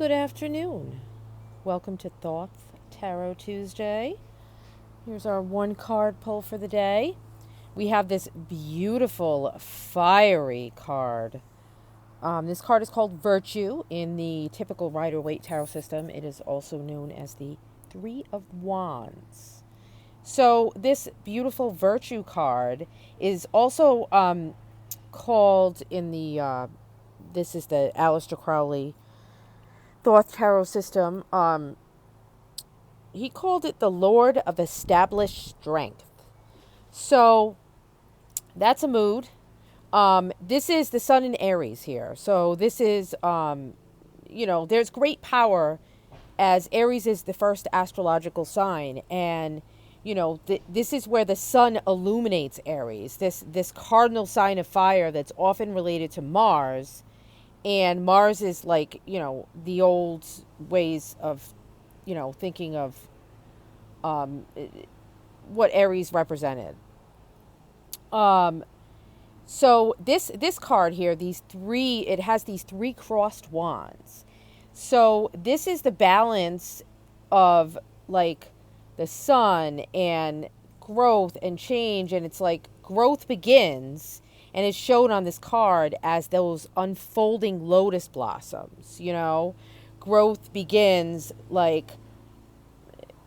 Good afternoon. Welcome to Thoth Tarot Tuesday. Here's our one card pull for the day. We have this beautiful fiery card. This card is called Virtue in the typical Rider-Waite Tarot system. It is also known as the Three of Wands. So this beautiful Virtue card is also called in the, this is the Aleister Crowley Thoth Tarot system. He called it the Lord of Established Strength. So that's a mood. This is the Sun in Aries here. So this is, there's great power as Aries is the first astrological sign. And, this is where the sun illuminates Aries, this cardinal sign of fire that's often related to Mars. And Mars is like, the old ways of, thinking of what Aries represented. So this card here, it has these three crossed wands. So this is the balance of like the sun and growth and change. And it's like growth begins and it's shown on this card as those unfolding lotus blossoms, growth begins like,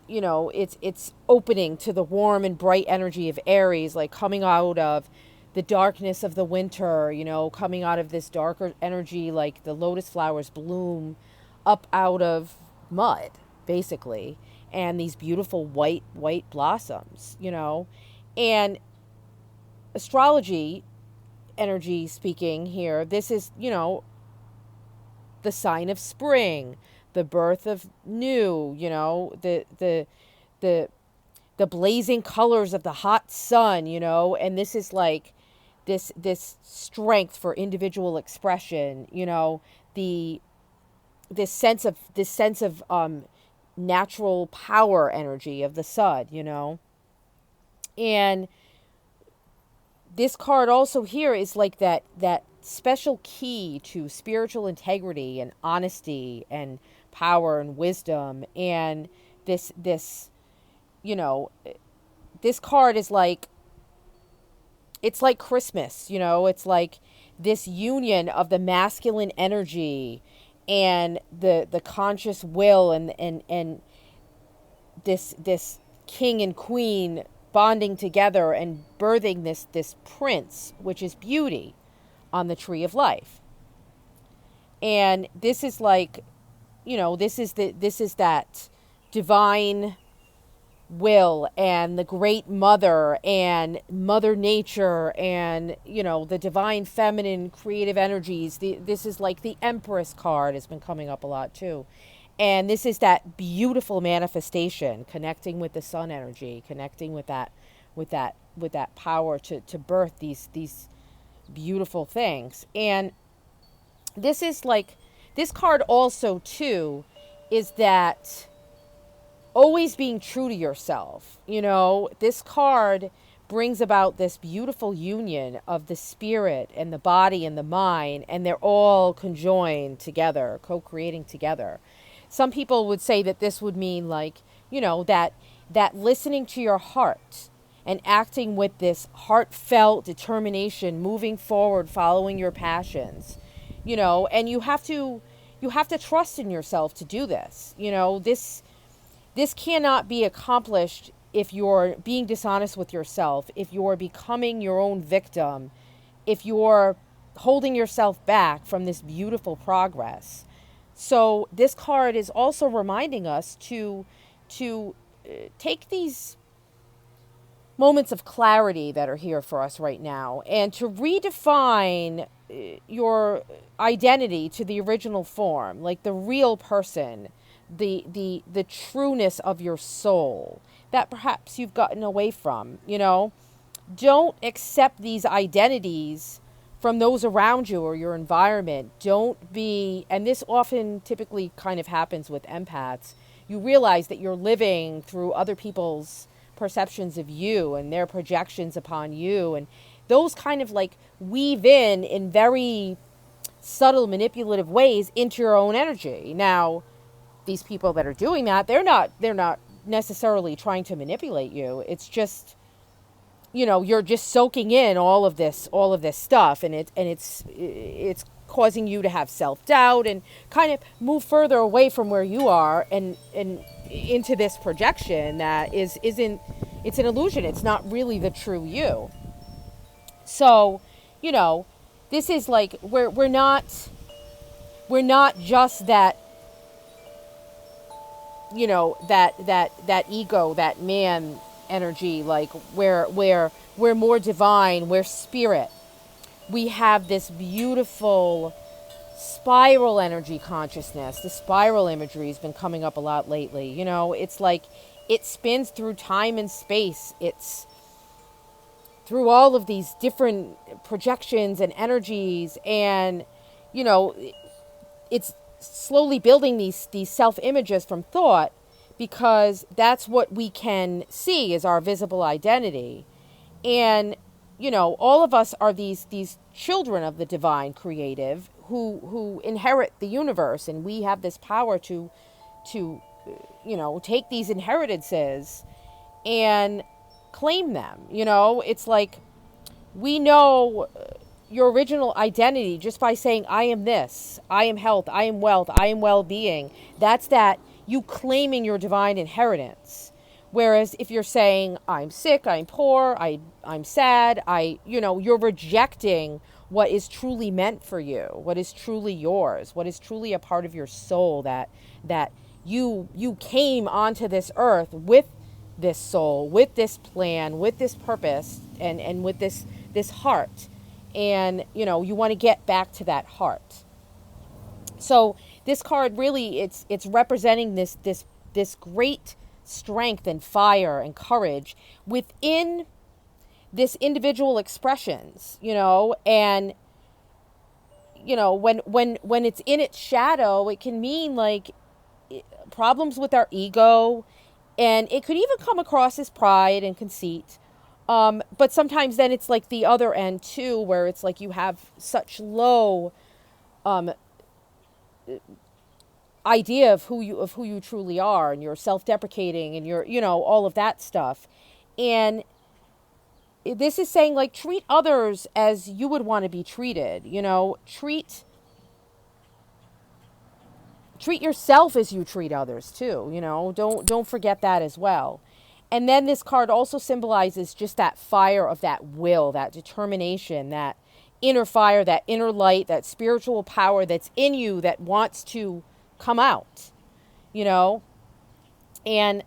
it's opening to the warm and bright energy of Aries, like coming out of the darkness of the winter, coming out of this darker energy, like the lotus flowers bloom up out of mud, basically, and these beautiful white blossoms, and astrology energy speaking here, this is, the sign of spring, the birth of new, the blazing colors of the hot sun, and this is like this strength for individual expression, this sense of natural power energy of the sun, and this card also here is like that special key to spiritual integrity and honesty and power and wisdom. And this card is like, it's like Christmas, it's like this union of the masculine energy and the conscious will and this king and queen bonding together and birthing this prince, which is beauty, on the tree of life. And this is like, this is that divine will and the great mother and mother nature and, the divine feminine creative energies. This is like the Empress card has been coming up a lot too. And this is that beautiful manifestation, connecting with the sun energy, connecting with that power to birth these beautiful things. And this is like, this card also too is that always being true to yourself. This card brings about this beautiful union of the spirit and the body and the mind, and they're all conjoined together, co-creating together. Some people would say that this would mean like, that listening to your heart and acting with this heartfelt determination, moving forward, following your passions, and you have to trust in yourself to do this. This cannot be accomplished if you're being dishonest with yourself, if you're becoming your own victim, if you're holding yourself back from this beautiful progress. So this card is also reminding us to take these moments of clarity that are here for us right now and to redefine your identity to the original form, like the real person, the trueness of your soul that perhaps you've gotten away from. Don't accept these identities from those around you or your environment. Don't be, and this often typically kind of happens with empaths, you realize that you're living through other people's perceptions of you and their projections upon you, and those kind of like weave in very subtle manipulative ways into your own energy. Now, these people that are doing that, they're not necessarily trying to manipulate you. It's just, you're just soaking in all of this stuff, and it's causing you to have self-doubt and kind of move further away from where you are and into this projection that isn't, it's an illusion. It's not really the true you. So, this is like we're not just that, that ego, that man energy, like we're more divine, we're spirit. We have this beautiful spiral energy consciousness. The spiral imagery has been coming up a lot lately. It's like it spins through time and space. It's through all of these different projections and energies, and it's slowly building these self-images from thought, because that's what we can see as our visible identity. And all of us are these children of the divine creative who inherit the universe, and we have this power to take these inheritances and claim them. It's like we know your original identity just by saying, I am this, I am health, I am wealth, I am well-being. That's that you claiming your divine inheritance. Whereas if you're saying, I'm sick, I'm poor, I'm sad, you're rejecting what is truly meant for you, what is truly yours, what is truly a part of your soul, that you came onto this earth with this soul, with this plan, with this purpose, and with this heart. And, you want to get back to that heart. So this card really, it's representing this great strength and fire and courage within this individual expressions, and when it's in its shadow, it can mean like problems with our ego, and it could even come across as pride and conceit. But sometimes then it's like the other end too, where it's like you have such low idea of who you truly are, and you're self-deprecating, and you're all of that stuff. And this is saying, like, treat others as you would want to be treated. Treat yourself as you treat others too. Don't forget that as well. And then this card also symbolizes just that fire of that will, that determination, that inner fire, that inner light, that spiritual power that's in you that wants to come out, and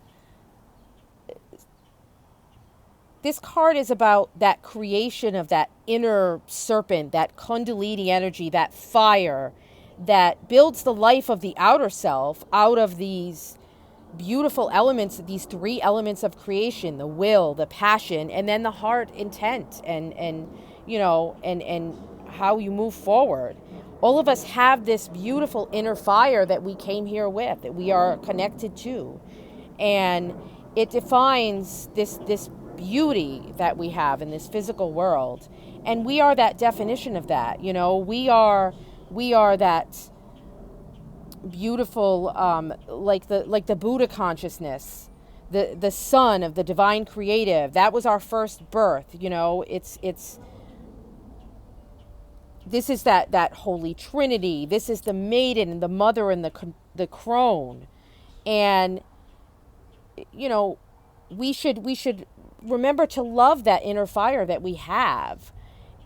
this card is about that creation of that inner serpent, that kundalini energy, that fire that builds the life of the outer self out of these beautiful elements, these three elements of creation: the will, the passion, and then the heart intent, and how you move forward. All of us have this beautiful inner fire that we came here with, that we are connected to. And it defines this beauty that we have in this physical world. And we are that definition of that. We are that beautiful, like the Buddha consciousness, the son of the divine creative. That was our first birth. This is that Holy Trinity. This is the maiden, the mother, and the crone. And we should remember to love that inner fire that we have,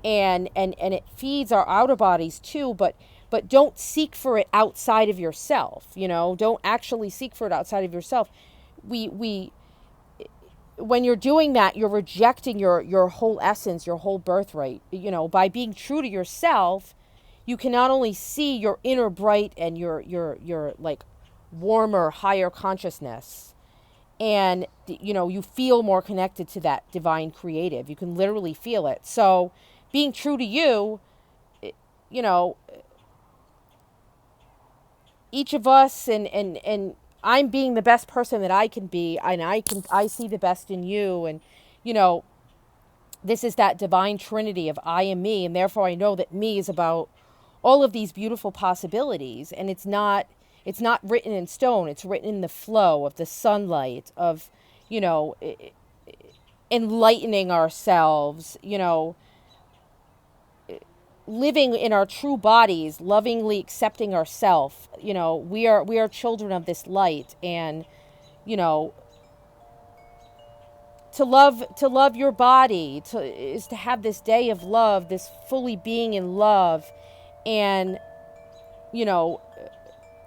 and it feeds our outer bodies too. But don't seek for it outside of yourself. Don't actually seek for it outside of yourself. When you're doing that, you're rejecting your whole essence, your whole birthright. By being true to yourself, you can not only see your inner bright and your like warmer, higher consciousness, and you feel more connected to that divine creative. You can literally feel it. So being true to you, each of us, and I'm being the best person that I can be, and I see the best in you, and this is that divine trinity of I am me, and therefore I know that me is about all of these beautiful possibilities. And it's not written in stone. It's written in the flow of the sunlight, of, you know, enlightening ourselves, living in our true bodies, lovingly accepting ourselves. We are children of this light. And, you know, to love your body is to have this day of love, this fully being in love, and, you know,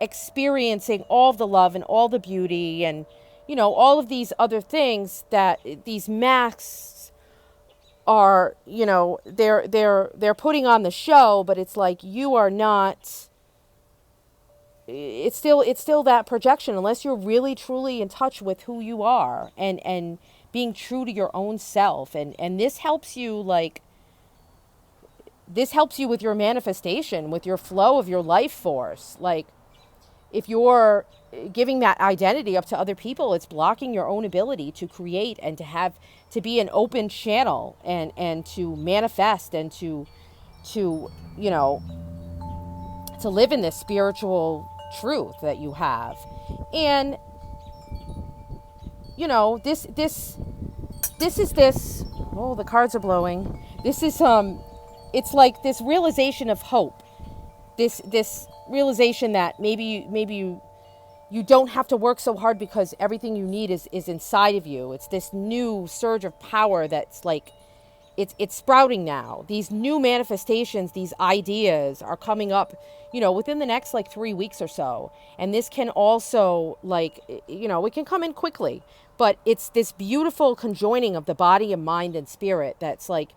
experiencing all the love and all the beauty, and, all of these other things that these masks are, they're putting on the show. But it's like, you are not, it's still that projection, unless you're really truly in touch with who you are, and being true to your own self. And this helps you, with your manifestation, with your flow of your life force. Like, if you're giving that identity up to other people, it's blocking your own ability to create, and to be an open channel, and to manifest, and to to live in this spiritual truth that you have. And, this is this. Oh, the cards are blowing. This is it's like this realization of hope. This realization that maybe you don't have to work so hard, because everything you need is inside of you. It's this new surge of power that's like, it's sprouting now. These new manifestations, these ideas are coming up, within the next 3 weeks or so. And this can also, it can come in quickly, but it's this beautiful conjoining of the body and mind and spirit that's like,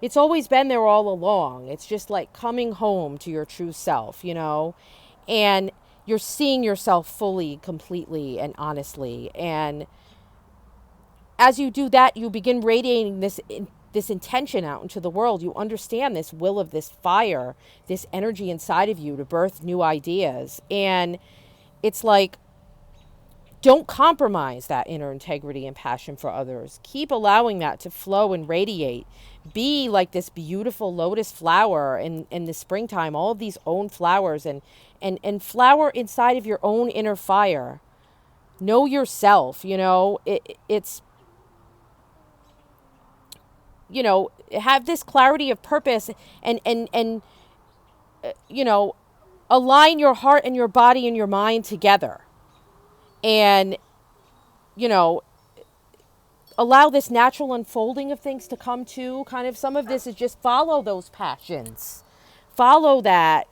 it's always been there all along. It's just like coming home to your true self, and you're seeing yourself fully, completely, and honestly. And as you do that, you begin radiating this intention out into the world. You understand this will of this fire, this energy inside of you to birth new ideas. And it's like, don't compromise that inner integrity and passion for others. Keep allowing that to flow and radiate. Be like this beautiful lotus flower in the springtime, all of these own flowers, and flower inside of your own inner fire. Know yourself, it's, have this clarity of purpose, and align your heart and your body and your mind together. And, allow this natural unfolding of things to come to. Kind of, some of this is just follow those passions. Follow that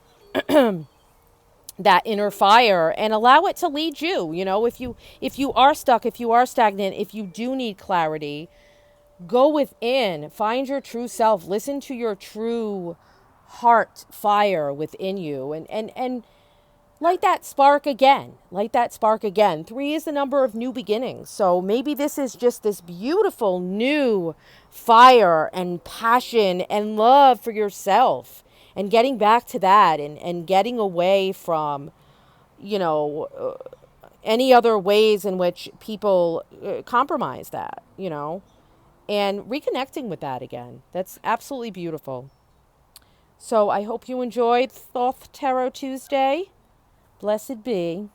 that inner fire, and allow it to lead you. If you are stuck, if you are stagnant, if you do need clarity, go within, find your true self, listen to your true heart fire within you, and light that spark again. Light that spark again. 3 is the number of new beginnings. So maybe this is just this beautiful new fire and passion and love for yourself, and getting back to that, and getting away from, any other ways in which people compromise that, and reconnecting with that again. That's absolutely beautiful. So I hope you enjoyed Thoth Tarot Tuesday. Blessed be.